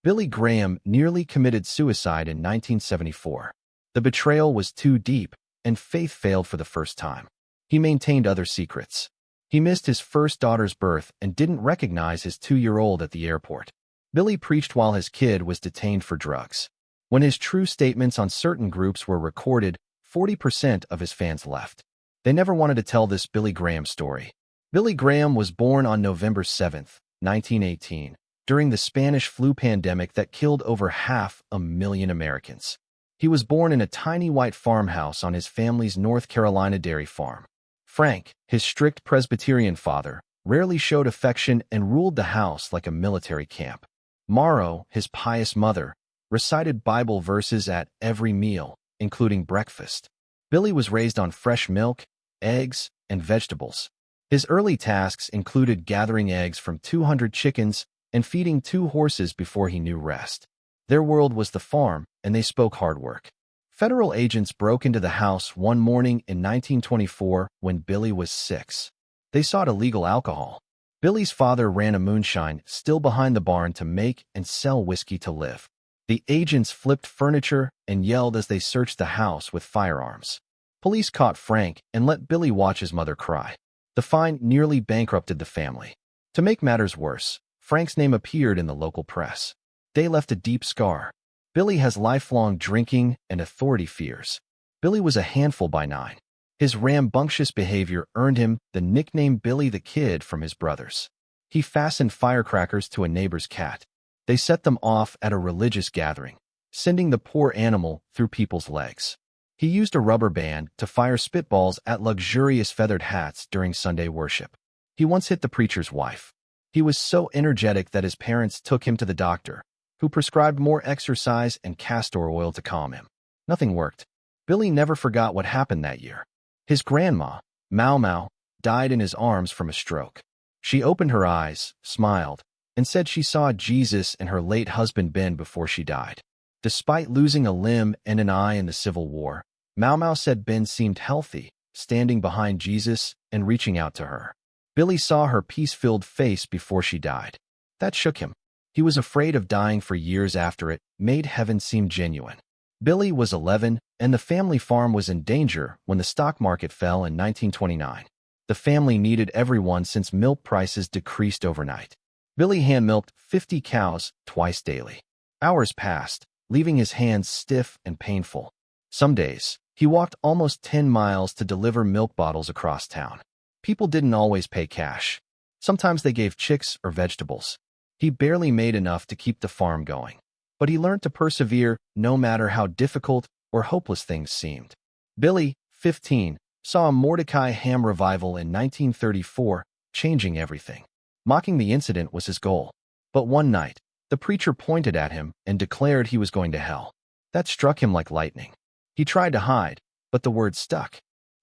Billy Graham nearly committed suicide in 1974. The betrayal was too deep, and faith failed for the first time. He maintained other secrets. He missed his first daughter's birth and didn't recognize his 2-year-old at the airport. Billy preached while his kid was detained for drugs. When his true statements on certain groups were recorded, 40% of his fans left. They never wanted to tell this Billy Graham story. Billy Graham was born on November 7, 1918, during the Spanish flu pandemic that killed over 500,000 Americans. He was born in a tiny white farmhouse on his family's North Carolina dairy farm. Frank, his strict Presbyterian father, rarely showed affection and ruled the house like a military camp. Morrow, his pious mother, recited Bible verses at every meal, including breakfast. Billy was raised on fresh milk, eggs, and vegetables. His early tasks included gathering eggs from 200 chickens and feeding 2 horses before he knew rest. Their world was the farm, and they spoke hard work. Federal agents broke into the house one morning in 1924 when Billy was 6. They sought illegal alcohol. Billy's father ran a moonshine still behind the barn to make and sell whiskey to live. The agents flipped furniture and yelled as they searched the house with firearms. Police caught Frank and let Billy watch his mother cry. The fine nearly bankrupted the family. To make matters worse, Frank's name appeared in the local press. They left a deep scar. Billy has lifelong drinking and authority fears. Billy was a handful by 9. His rambunctious behavior earned him the nickname Billy the Kid from his brothers. He fastened firecrackers to a neighbor's cat. They set them off at a religious gathering, sending the poor animal through people's legs. He used a rubber band to fire spitballs at luxurious feathered hats during Sunday worship. He once hit the preacher's wife. He was so energetic that his parents took him to the doctor, who prescribed more exercise and castor oil to calm him. Nothing worked. Billy never forgot what happened that year. His grandma, Mau Mau, died in his arms from a stroke. She opened her eyes, smiled, and said she saw Jesus and her late husband Ben before she died. Despite losing a limb and an eye in the Civil War, Mau Mau said Ben seemed healthy, standing behind Jesus and reaching out to her. Billy saw her peace-filled face before she died. That shook him. He was afraid of dying for years after it made heaven seem genuine. Billy was 11, and the family farm was in danger when the stock market fell in 1929. The family needed everyone since milk prices decreased overnight. Billy hand-milked 50 cows twice daily. Hours passed, leaving his hands stiff and painful. Some days, he walked almost 10 miles to deliver milk bottles across town. People didn't always pay cash. Sometimes they gave chicks or vegetables. He barely made enough to keep the farm going. But he learned to persevere no matter how difficult or hopeless things seemed. Billy, 15, saw a Mordecai Ham revival in 1934, changing everything. Mocking the incident was his goal. But one night, the preacher pointed at him and declared he was going to hell. That struck him like lightning. He tried to hide, but the words stuck.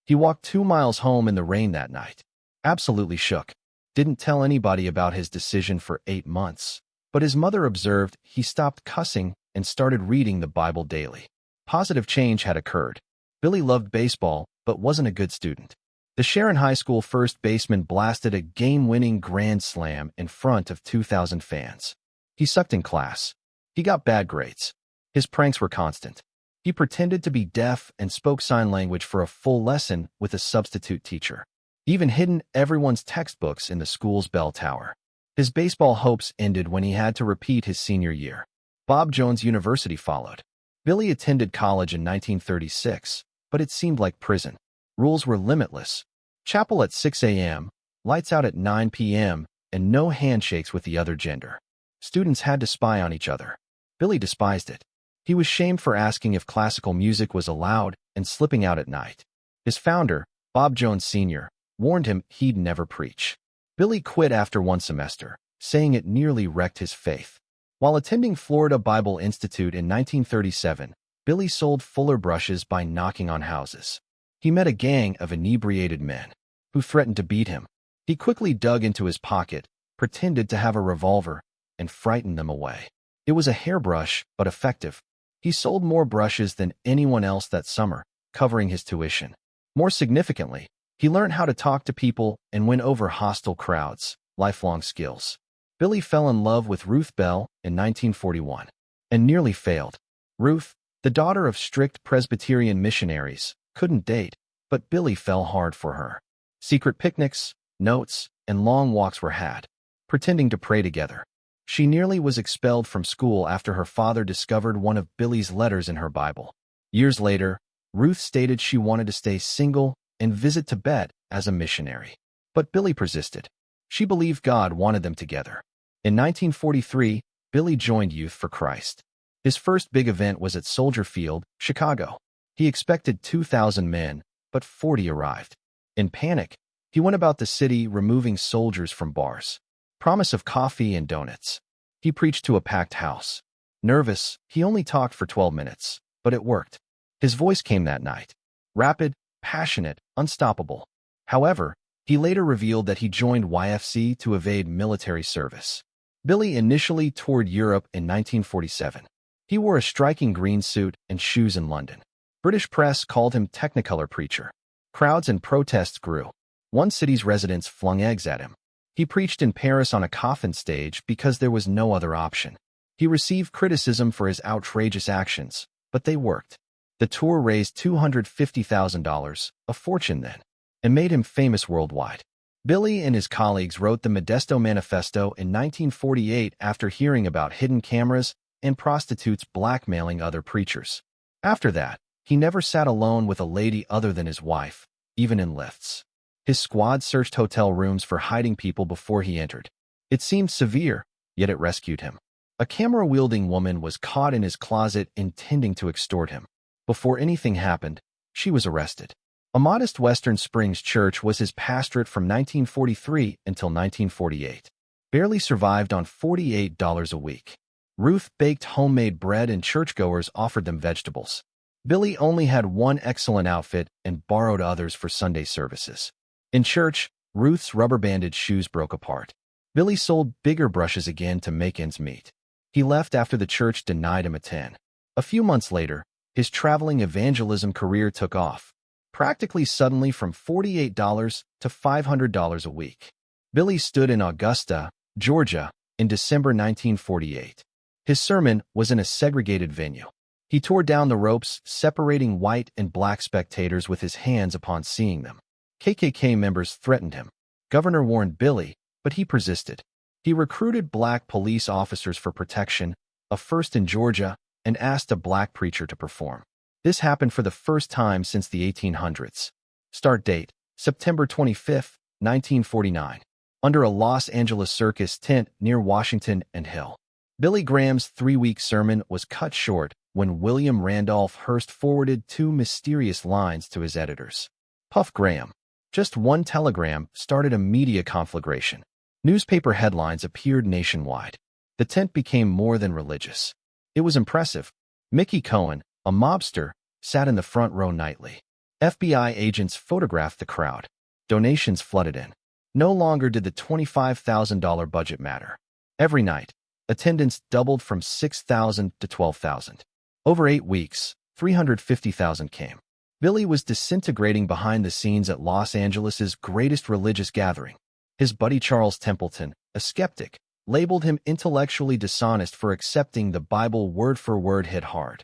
He walked 2 miles home in the rain that night. Absolutely shook. Didn't tell anybody about his decision for 8 months. But his mother observed he stopped cussing and started reading the Bible daily. Positive change had occurred. Billy loved baseball, but wasn't a good student. The Sharon High School first baseman blasted a game-winning grand slam in front of 2,000 fans. He sucked in class. He got bad grades. His pranks were constant. He pretended to be deaf and spoke sign language for a full lesson with a substitute teacher. Even hidden everyone's textbooks in the school's bell tower. His baseball hopes ended when he had to repeat his senior year. Bob Jones University followed. Billy attended college in 1936, but it seemed like prison. Rules were limitless. Chapel at 6 a.m., lights out at 9 p.m., and no handshakes with the other gender. Students had to spy on each other. Billy despised it. He was shamed for asking if classical music was allowed and slipping out at night. His founder, Bob Jones Sr., warned him he'd never preach. Billy quit after 1 semester, saying it nearly wrecked his faith. While attending Florida Bible Institute in 1937, Billy sold Fuller brushes by knocking on houses. He met a gang of inebriated men who threatened to beat him. He quickly dug into his pocket, pretended to have a revolver, and frightened them away. It was a hairbrush, but effective. He sold more brushes than anyone else that summer, covering his tuition. More significantly, he learned how to talk to people and win over hostile crowds, lifelong skills. Billy fell in love with Ruth Bell in 1941 and nearly failed. Ruth, the daughter of strict Presbyterian missionaries, couldn't date, but Billy fell hard for her. Secret picnics, notes, and long walks were had, pretending to pray together. She nearly was expelled from school after her father discovered one of Billy's letters in her Bible. Years later, Ruth stated she wanted to stay single and visit Tibet as a missionary. But Billy persisted. She believed God wanted them together. In 1943, Billy joined Youth for Christ. His first big event was at Soldier Field, Chicago. He expected 2,000 men, but 40 arrived. In panic, he went about the city removing soldiers from bars. Promise of coffee and donuts. He preached to a packed house. Nervous, he only talked for 12 minutes, but it worked. His voice came that night. Rapid, passionate, unstoppable. However, he later revealed that he joined YFC to evade military service. Billy initially toured Europe in 1947. He wore a striking green suit and shoes in London. British press called him Technicolor Preacher. Crowds and protests grew. One city's residents flung eggs at him. He preached in Paris on a coffin stage because there was no other option. He received criticism for his outrageous actions, but they worked. The tour raised $250,000, a fortune then, and made him famous worldwide. Billy and his colleagues wrote the Modesto Manifesto in 1948 after hearing about hidden cameras and prostitutes blackmailing other preachers. After that, he never sat alone with a lady other than his wife, even in lifts. His squad searched hotel rooms for hiding people before he entered. It seemed severe, yet it rescued him. A camera-wielding woman was caught in his closet intending to extort him. Before anything happened, she was arrested. A modest Western Springs church was his pastorate from 1943 until 1948. Barely survived on $48 a week. Ruth baked homemade bread and churchgoers offered them vegetables. Billy only had one excellent outfit and borrowed others for Sunday services. In church, Ruth's rubber-banded shoes broke apart. Billy sold bigger brushes again to make ends meet. He left after the church denied him a 10. A few months later, his traveling evangelism career took off, practically suddenly from $48 to $500 a week. Billy stood in Augusta, Georgia, in December 1948. His sermon was in a segregated venue. He tore down the ropes, separating white and black spectators with his hands upon seeing them. KKK members threatened him. Governor warned Billy, but he persisted. He recruited black police officers for protection, a first in Georgia, and asked a black preacher to perform. This happened for the first time since the 1800s. Start date, September 25, 1949. Under a Los Angeles circus tent near Washington and Hill. Billy Graham's 3-week sermon was cut short when William Randolph Hearst forwarded 2 mysterious lines to his editors. Puff Graham. Just one telegram started a media conflagration. Newspaper headlines appeared nationwide. The tent became more than religious. It was impressive. Mickey Cohen, a mobster, sat in the front row nightly. FBI agents photographed the crowd. Donations flooded in. No longer did the $25,000 budget matter. Every night, attendance doubled from 6,000 to 12,000. Over 8 weeks, 350,000 came. Billy was disintegrating behind the scenes at Los Angeles' greatest religious gathering. His buddy Charles Templeton, a skeptic, labeled him intellectually dishonest for accepting the Bible word for word hit hard.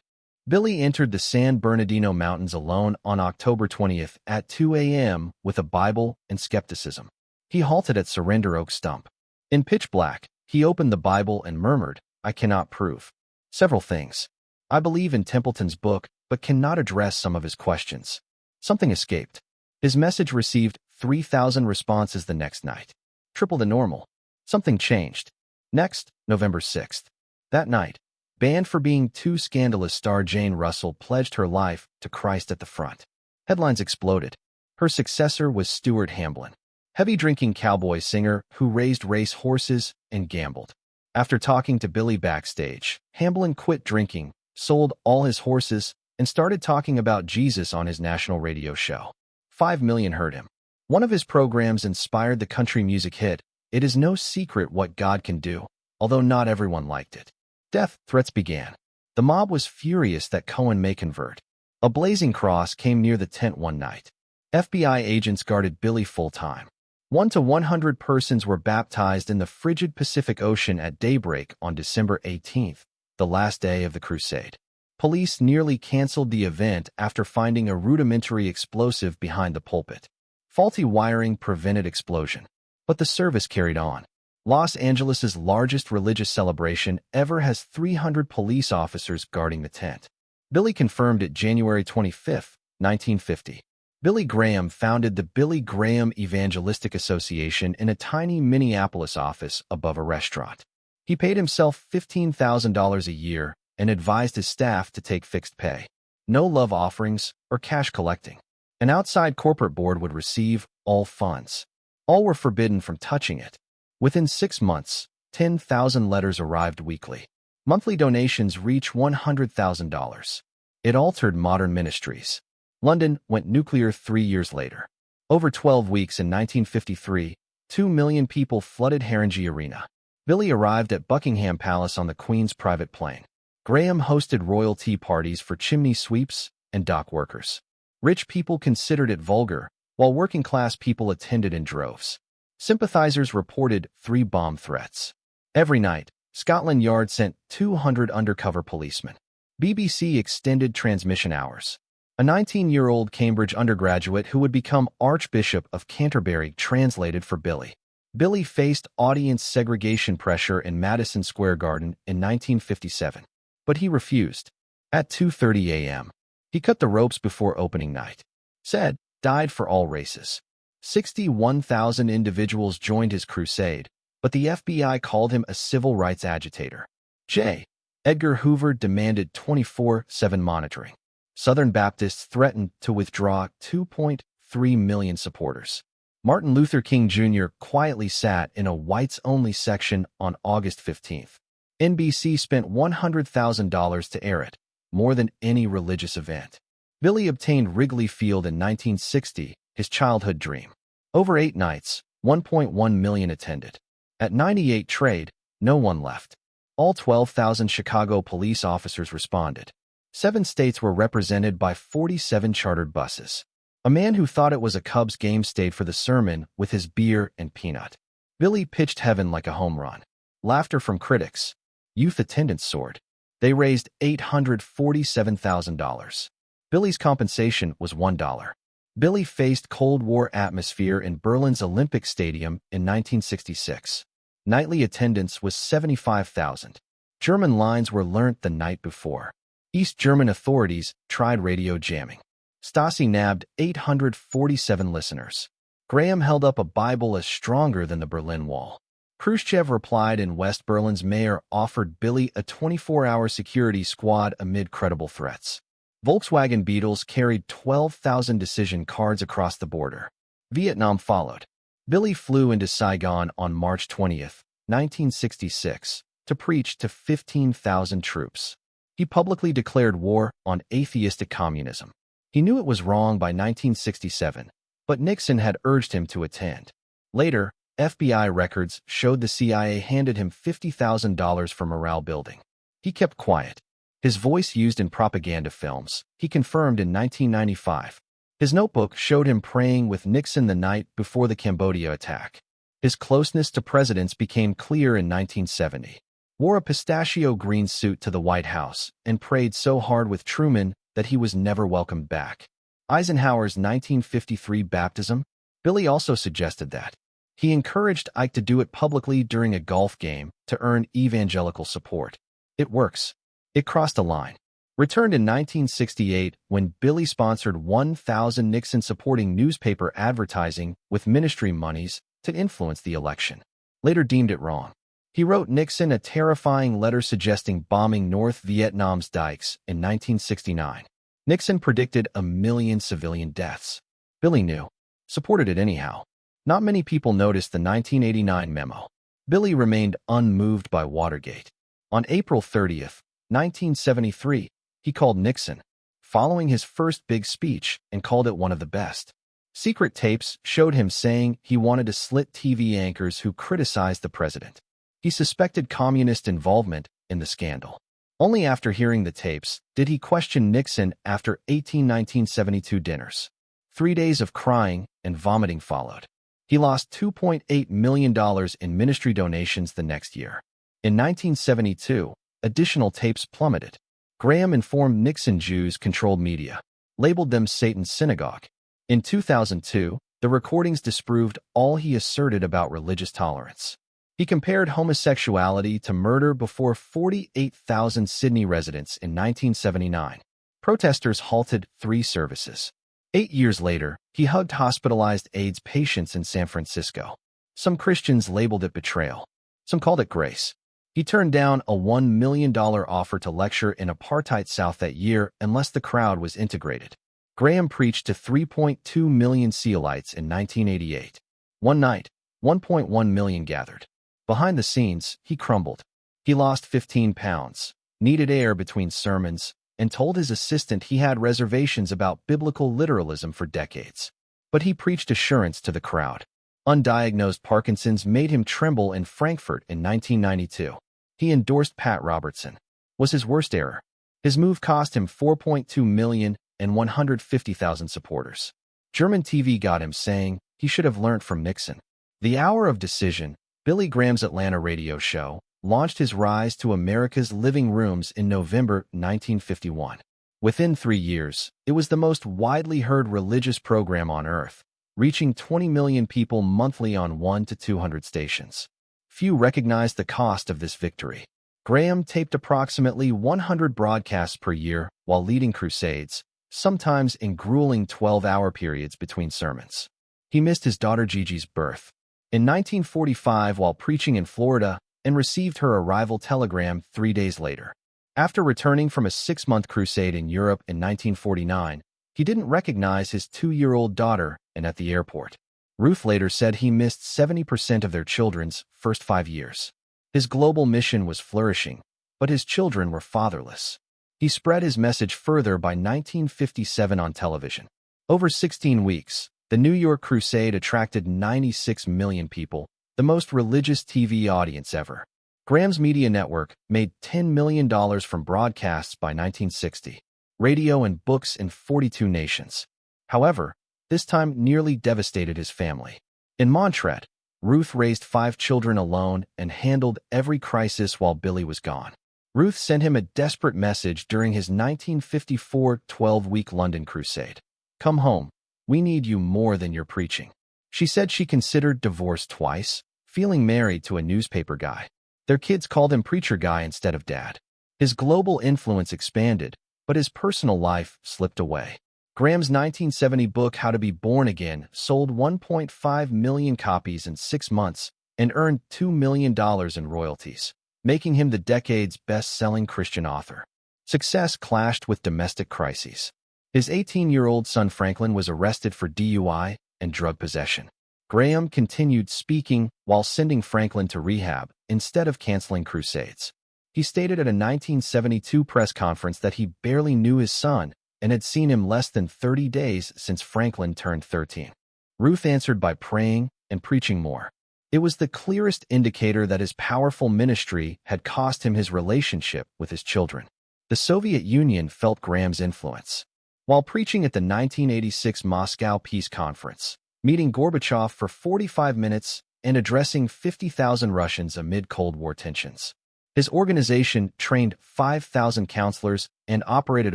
Billy entered the San Bernardino Mountains alone on October 20th at 2 a.m. with a Bible and skepticism. He halted at Surrender Oak Stump. In pitch black, he opened the Bible and murmured, "I cannot prove several things. I believe in Templeton's book, but cannot address some of his questions." Something escaped. His message received 3,000 responses the next night. Triple the normal. Something changed. Next, November 6th. That night, banned for being too scandalous star Jane Russell pledged her life to Christ at the front. Headlines exploded. Her successor was Stuart Hamblin, heavy-drinking cowboy singer who raised race horses and gambled. After talking to Billy backstage, Hamblin quit drinking, sold all his horses, and started talking about Jesus on his national radio show. 5 million heard him. One of his programs inspired the country music hit, "It Is No Secret What God Can Do," although not everyone liked it. Death threats began. The mob was furious that Cohen may convert. A blazing cross came near the tent one night. FBI agents guarded Billy full-time. 1 to 100 persons were baptized in the frigid Pacific Ocean at daybreak on December 18th, the last day of the crusade. Police nearly canceled the event after finding a rudimentary explosive behind the pulpit. Faulty wiring prevented explosion, but the service carried on. Los Angeles' largest religious celebration ever has 300 police officers guarding the tent. Billy confirmed it January 25, 1950. Billy Graham founded the Billy Graham Evangelistic Association in a tiny Minneapolis office above a restaurant. He paid himself $15,000 a year and advised his staff to take fixed pay. No love offerings or cash collecting. An outside corporate board would receive all funds. All were forbidden from touching it. Within 6 months, 10,000 letters arrived weekly. Monthly donations reached $100,000. It altered modern ministries. London went nuclear 3 years later. Over 12 weeks in 1953, 2 million people flooded Haringey Arena. Billy arrived at Buckingham Palace on the Queen's private plane. Graham hosted royal tea parties for chimney sweeps and dock workers. Rich people considered it vulgar, while working-class people attended in droves. Sympathizers reported 3 bomb threats. Every night, Scotland Yard sent 200 undercover policemen. BBC extended transmission hours. A 19-year-old Cambridge undergraduate who would become Archbishop of Canterbury translated for Billy. Billy faced audience segregation pressure in Madison Square Garden in 1957, but he refused. At 2:30 a.m., he cut the ropes before opening night. Said, died for all races. 61,000 individuals joined his crusade, but the FBI called him a civil rights agitator. J. Edgar Hoover demanded 24/7 monitoring. Southern Baptists threatened to withdraw 2.3 million supporters. Martin Luther King Jr. quietly sat in a whites-only section on August 15th. NBC spent $100,000 to air it, more than any religious event. Billy obtained Wrigley Field in 1960, his childhood dream. Over 8 nights, 1.1 million attended. At 98 trade, no one left. All 12,000 Chicago police officers responded. 7 states were represented by 47 chartered buses. A man who thought it was a Cubs game stayed for the sermon with his beer and peanut. Billy pitched heaven like a home run. Laughter from critics. Youth attendance soared. They raised $847,000. Billy's compensation was $1. Billy faced Cold War atmosphere in Berlin's Olympic Stadium in 1966. Nightly attendance was 75,000. German lines were learnt the night before. East German authorities tried radio jamming. Stasi nabbed 847 listeners. Graham held up a Bible as stronger than the Berlin Wall. Khrushchev replied, and West Berlin's mayor offered Billy a 24-hour security squad amid credible threats. Volkswagen Beetles carried 12,000 decision cards across the border. Vietnam followed. Billy flew into Saigon on March 20, 1966, to preach to 15,000 troops. He publicly declared war on atheistic communism. He knew it was wrong by 1967, but Nixon had urged him to attend. Later, FBI records showed the CIA handed him $50,000 for morale building. He kept quiet. His voice used in propaganda films, he confirmed in 1995. His notebook showed him praying with Nixon the night before the Cambodia attack. His closeness to presidents became clear in 1970. Wore a pistachio green suit to the White House and prayed so hard with Truman that he was never welcomed back. Eisenhower's 1953 baptism. Billy also suggested that. He encouraged Ike to do it publicly during a golf game to earn evangelical support. It works. It crossed a line. Returned in 1968 when Billy sponsored 1,000 Nixon-supporting newspaper advertising with ministry monies to influence the election. Later deemed it wrong. He wrote Nixon a terrifying letter suggesting bombing North Vietnam's dikes in 1969. Nixon predicted 1 million civilian deaths. Billy knew. Supported it anyhow. Not many people noticed the 1989 memo. Billy remained unmoved by Watergate. On April 30, 1973, he called Nixon, following his first big speech, and called it one of the best. Secret tapes showed him saying he wanted to slit TV anchors who criticized the president. He suspected communist involvement in the scandal. Only after hearing the tapes did he question Nixon after 1972 dinners. 3 days of crying and vomiting followed. He lost $2.8 million in ministry donations the next year. In 1972, additional tapes plummeted. Graham informed Nixon Jews controlled media, labeled them Satan's synagogue. In 2002, the recordings disproved all he asserted about religious tolerance. He compared homosexuality to murder before 48,000 Sydney residents in 1979. Protesters halted 3 services. 8 years later, he hugged hospitalized AIDS patients in San Francisco. Some Christians labeled it betrayal. Some called it grace. He turned down a $1 million offer to lecture in apartheid South that year unless the crowd was integrated. Graham preached to 3.2 million Sealites in 1988. One night, 1.1 million gathered. Behind the scenes, he crumbled. He lost 15 pounds, needed air between sermons, and told his assistant he had reservations about biblical literalism for decades. But he preached assurance to the crowd. Undiagnosed Parkinson's made him tremble in Frankfurt in 1992. He endorsed Pat Robertson. Was his worst error. His move cost him 4.2 million and 150,000 supporters. German TV got him saying he should have learned from Nixon. The Hour of Decision, Billy Graham's Atlanta radio show, launched his rise to America's living rooms in November 1951. Within 3 years, it was the most widely heard religious program on earth, reaching 20 million people monthly on 1 to 200 stations. Few recognized the cost of this victory. Graham taped approximately 100 broadcasts per year while leading crusades, sometimes in grueling 12-hour periods between sermons. He missed his daughter Gigi's birth in 1945 while preaching in Florida and received her arrival telegram 3 days later. After returning from a 6-month crusade in Europe in 1949, he didn't recognize his 2-year-old daughter and at the airport. Ruth later said he missed 70% of their children's first 5 years. His global mission was flourishing, but his children were fatherless. He spread his message further by 1957 on television. Over 16 weeks, the New York Crusade attracted 96 million people, the most religious TV audience ever. Graham's media network made $10 million from broadcasts by 1960, radio and books in 42 nations. However, this time nearly devastated his family. In Montreat, Ruth raised 5 children alone and handled every crisis while Billy was gone. Ruth sent him a desperate message during his 1954 12-week London crusade. "Come home. We need you more than your preaching." She said she considered divorce twice, feeling married to a newspaper guy. Their kids called him preacher guy instead of dad. His global influence expanded, but his personal life slipped away. Graham's 1970 book How to Be Born Again sold 1.5 million copies in 6 months and earned $2 million in royalties, making him the decade's best-selling Christian author. Success clashed with domestic crises. His 18-year-old son Franklin was arrested for DUI and drug possession. Graham continued speaking while sending Franklin to rehab instead of canceling crusades. He stated at a 1972 press conference that he barely knew his son and had seen him less than 30 days since Franklin turned 13. Ruth answered by praying and preaching more. It was the clearest indicator that his powerful ministry had cost him his relationship with his children. The Soviet Union felt Graham's influence. While preaching at the 1986 Moscow Peace Conference, meeting Gorbachev for 45 minutes and addressing 50,000 Russians amid Cold War tensions. His organization trained 5,000 counselors and operated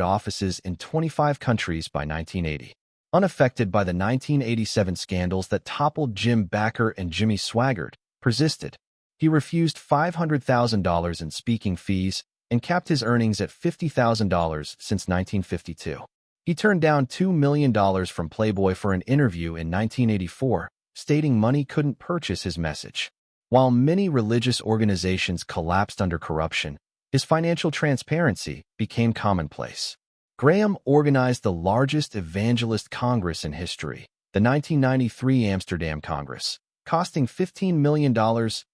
offices in 25 countries by 1980. Unaffected by the 1987 scandals that toppled Jim Bakker and Jimmy Swaggart, persisted. He refused $500,000 in speaking fees and capped his earnings at $50,000 since 1952. He turned down $2 million from Playboy for an interview in 1984, stating money couldn't purchase his message. While many religious organizations collapsed under corruption, his financial transparency became commonplace. Graham organized the largest evangelist congress in history, the 1993 Amsterdam Congress, costing $15 million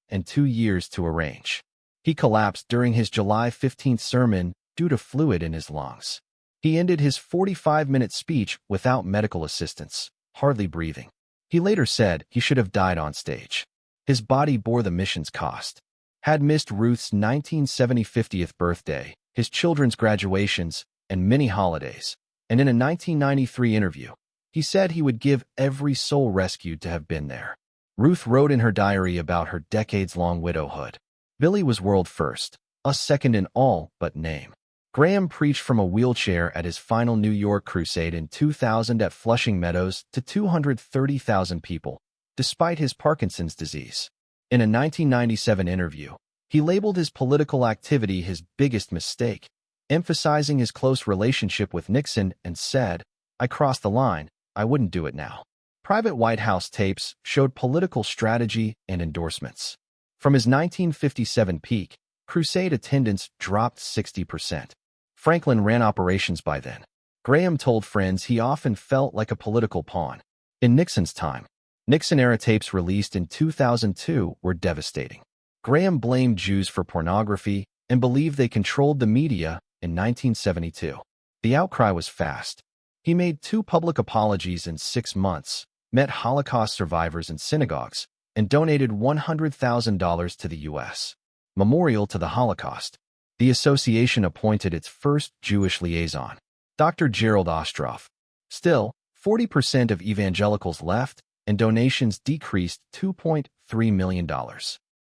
and 2 years to arrange. He collapsed during his July 15th sermon due to fluid in his lungs. He ended his 45-minute speech without medical assistance, hardly breathing. He later said he should have died on stage. His body bore the mission's cost. Had missed Ruth's 1970 50th birthday, his children's graduations, and many holidays. And in a 1993 interview, he said he would give every soul rescued to have been there. Ruth wrote in her diary about her decades-long widowhood. Billy was world first, us second in all but name. Graham preached from a wheelchair at his final New York crusade in 2000 at Flushing Meadows to 230,000 people, despite his Parkinson's disease. In a 1997 interview, he labeled his political activity his biggest mistake, emphasizing his close relationship with Nixon, and said, "I crossed the line, I wouldn't do it now." Private White House tapes showed political strategy and endorsements. From his 1957 peak, crusade attendance dropped 60%. Franklin ran operations by then. Graham told friends he often felt like a political pawn. In Nixon's time, Nixon-era tapes released in 2002 were devastating. Graham blamed Jews for pornography and believed they controlled the media in 1972. The outcry was fast. He made 2 public apologies in 6 months, met Holocaust survivors in synagogues, and donated $100,000 to the U.S. Memorial to the Holocaust. The association appointed its first Jewish liaison, Dr. Gerald Ostroff. Still, 40% of evangelicals left, and donations decreased $2.3 million.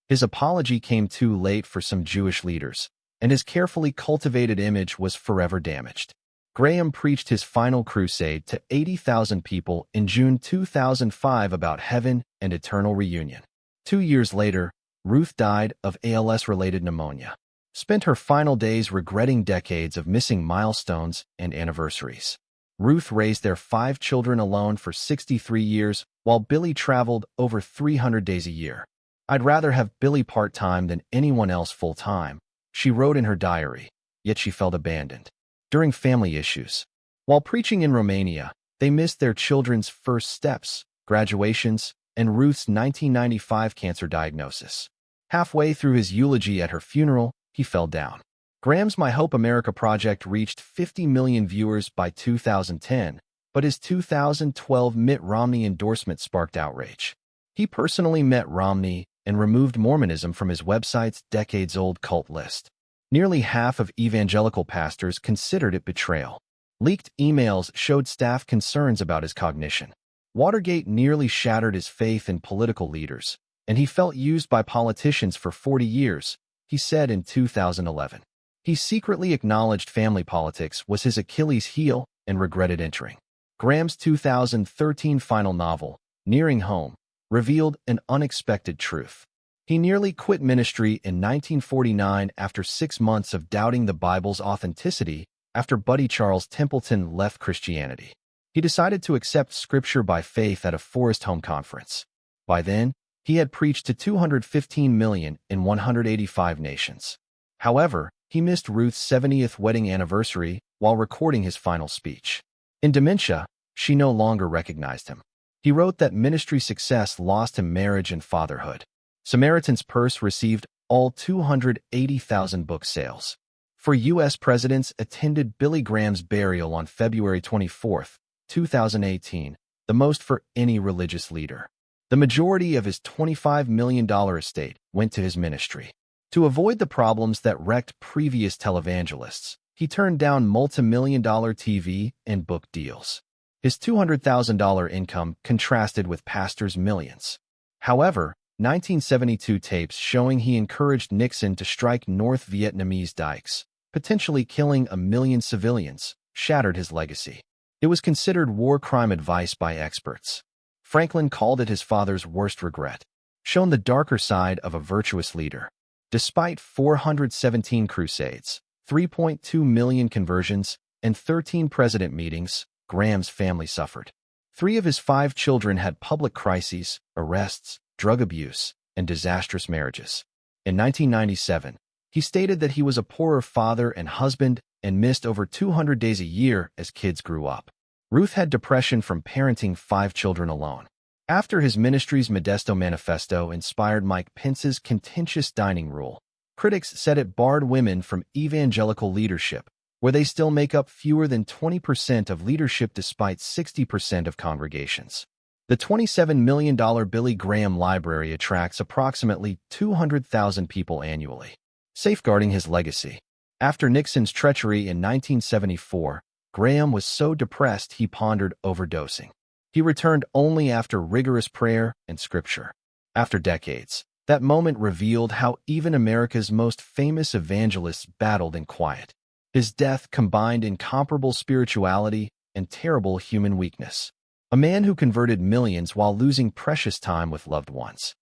His apology came too late for some Jewish leaders, and his carefully cultivated image was forever damaged. Graham preached his final crusade to 80,000 people in June 2005 about heaven and eternal reunion. 2 years later, Ruth died of ALS-related pneumonia. Spent her final days regretting decades of missing milestones and anniversaries. Ruth raised their 5 children alone for 63 years, while Billy traveled over 300 days a year. "I'd rather have Billy part-time than anyone else full-time," she wrote in her diary, yet she felt abandoned. During family issues, while preaching in Romania, they missed their children's first steps, graduations, and Ruth's 1995 cancer diagnosis. Halfway through his eulogy at her funeral, he fell down. Graham's My Hope America project reached 50 million viewers by 2010, but his 2012 Mitt Romney endorsement sparked outrage. He personally met Romney and removed Mormonism from his website's decades-old cult list. Nearly half of evangelical pastors considered it betrayal. Leaked emails showed staff concerns about his cognition. Watergate nearly shattered his faith in political leaders, and he felt used by politicians for 40 years, he said in 2011. He secretly acknowledged family politics was his Achilles heel and regretted entering. Graham's 2013 final novel, Nearing Home, revealed an unexpected truth. He nearly quit ministry in 1949 after 6 months of doubting the Bible's authenticity after Buddy Charles Templeton left Christianity. He decided to accept Scripture by faith at a Forest Home conference. By then, he had preached to 215 million in 185 nations. However, he missed Ruth's 70th wedding anniversary while recording his final speech. In dementia, she no longer recognized him. He wrote that ministry success lost him marriage and fatherhood. Samaritan's Purse received all 280,000 book sales. 4 U.S. presidents attended Billy Graham's burial on February 24, 2018, the most for any religious leader. The majority of his $25 million estate went to his ministry. To avoid the problems that wrecked previous televangelists, he turned down multi-million-dollar TV and book deals. His $200,000 income contrasted with pastors' millions. However, 1972 tapes showing he encouraged Nixon to strike North Vietnamese dikes, potentially killing 1 million civilians, shattered his legacy. It was considered war crime advice by experts. Franklin called it his father's worst regret, shown the darker side of a virtuous leader. Despite 417 crusades, 3.2 million conversions, and 13 president meetings, Graham's family suffered. 3 of his 5 children had public crises, arrests, drug abuse, and disastrous marriages. In 1997, he stated that he was a poorer father and husband and missed over 200 days a year as kids grew up. Ruth had depression from parenting 5 children alone. After his ministry's Modesto Manifesto inspired Mike Pence's contentious dining rule, critics said it barred women from evangelical leadership, where they still make up fewer than 20% of leadership despite 60% of congregations. The $27 million Billy Graham Library attracts approximately 200,000 people annually. Safeguarding his legacy. After Nixon's treachery in 1974, Graham was so depressed he pondered overdosing. He returned only after rigorous prayer and scripture. After decades, that moment revealed how even America's most famous evangelists battled in quiet. His death combined incomparable spirituality and terrible human weakness. A man who converted millions while losing precious time with loved ones.